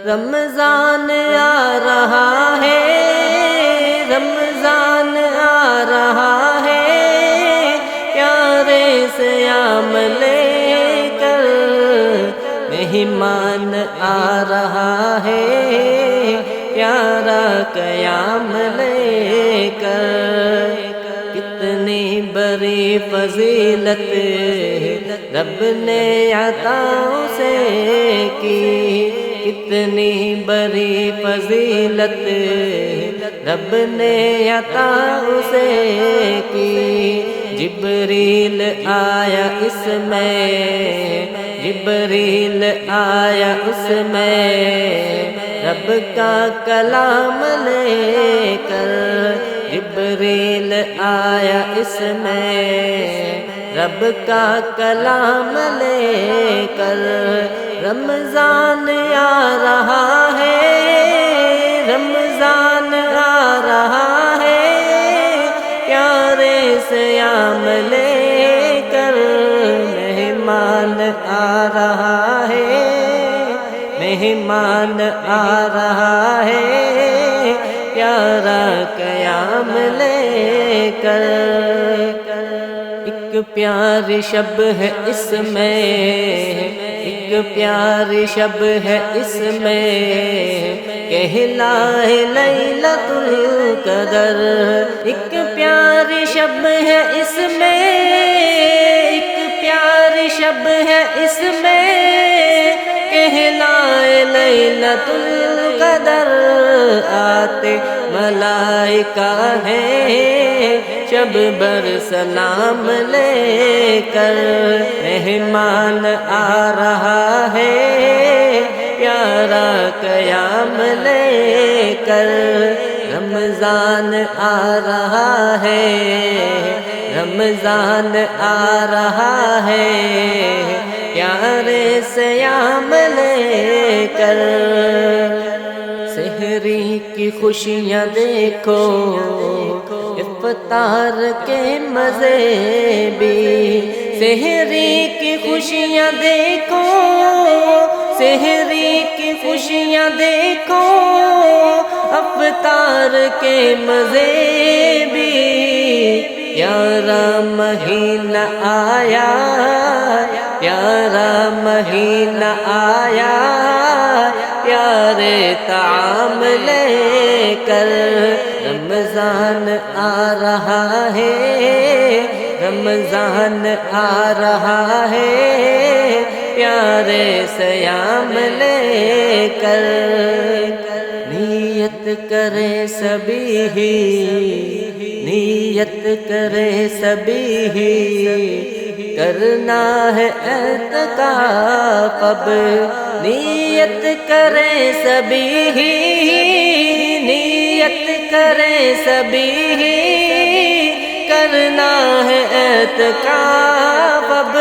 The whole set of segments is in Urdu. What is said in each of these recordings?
رمضان آ رہا ہے، رمضان آ رہا ہے، پیارے سیام لے کر مہمان آ رہا ہے، پیارا قیام لے کر۔ کتنی بڑی فضیلت رب نے عطاؤں سے کی، کتنی بڑی فضیلت رب نے عطاؤں سے کی۔ جبریل آیا اس میں، جبریل آیا اس میں، رب کا کلام لے کر۔ جبریل آیا اس میں، رب کا کلام لے کر۔ رمضان آ رہا ہے، رمضان آ رہا ہے، پیارے سیام لے کر مہمان آ رہا ہے، مہمان آ رہا ہے، پیارا قیام لے کر۔ ایک پیاری شب ہے اس میں، ایک پیاری شب ہے اس میں، کہلائے لیلۃ القدر۔ ایک پیاری شب ہے اس میں، ایک پیاری شب ہے اس میں، کہلائے لیلۃ القدر۔ آتے ملائکہ ہیں شب بر سلام لے کر، مہمان آ رہا ہے، پیارا قیام لے کر۔ رمضان آ رہا ہے، رمضان آ رہا ہے، پیارے سیام لے کر۔ سحری کی خوشیاں دیکھو، افطار کے مزے بھی، سحری کی خوشیاں دیکھو، سحری کی خوشیاں دیکھو، افطار کے مزے بھی۔ پیارا مہینہ آیا، پیارا مہینہ آیا، پیارے طعام لے کر۔ رمضان آ رہا ہے، رمضان آ رہا ہے، پیارے سیام لے کر۔ نیت کرے سبھی ہی، نیت کرے سبھی ہی، کرنا ہے اعتکاف اب۔ نیت کرے سبھی ہی، نیت کرے سبھی ہی، کرنا ہے اعتکاف اب۔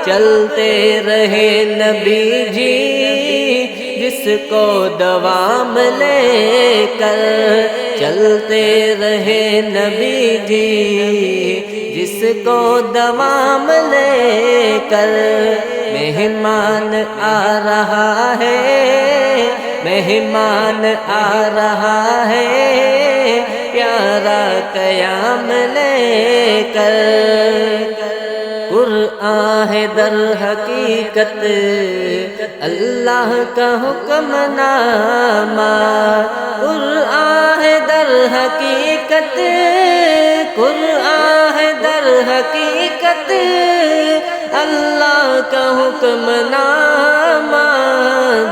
چلتے رہے نبی جی جس کو دوام لے کر، چلتے رہے نبی جی جس کو دوام لے کر۔ مہمان آ رہا ہے، مہمان آ رہا ہے، پیارا قیام لے کر۔ قرآن ہے در حقیقت اللہ کا حکم نامہ، قرآن ہے در حقیقت، قرآن ہے در حقیقت اللہ کا حکم نامہ۔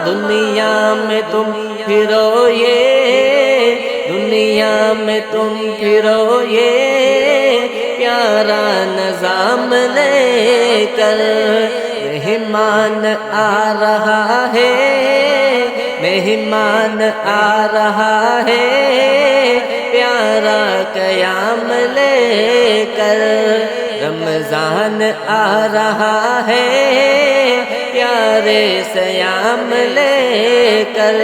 دنیا میں تم پھرو یہ، دنیا میں تم پھرو یہ، پیارا نظام لے کر۔ مہمان آ رہا ہے، مہمان آ رہا ہے، پیارا قیام لے کر۔ رمضان آ رہا ہے، پیارے سیام لے کر۔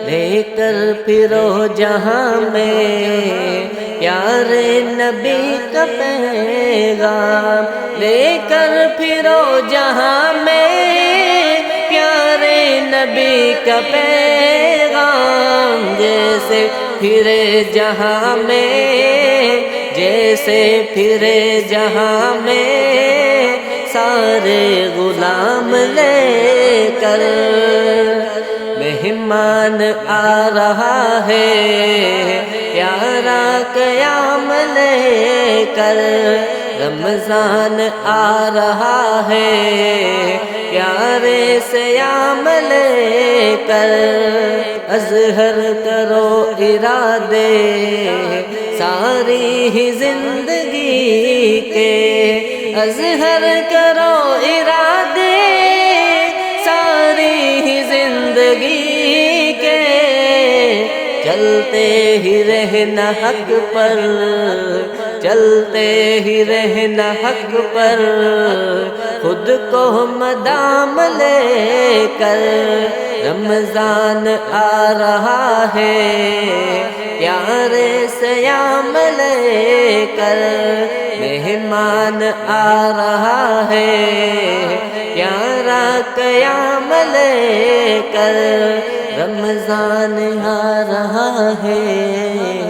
لے کر پھرو جہاں میں پیارے نبی کا پیغام، لے کر پھرو جہاں میں پیارے نبی کا پیغام جیسے پھرے جہاں میں، جیسے پھرے جہاں میں سارے غلام لے کر، مہمان آ رہا ہے پیارا قیام لے کر، رمضان آ رہا ہے پیارے صیام لے کر، اظہر کرو ارادے ساری ہی زندگی کے، اظہر کرو ارادے ساری ہی زندگی کے، چلتے ہی رہنا حق پر، چلتے ہی رہنا حق پر، خود کو مدام لے کر، رمضان آ رہا ہے پیارے صیام لے کر، مہمان آ رہا ہے پیارا قیام لے کر، رمضان آ رہا ہے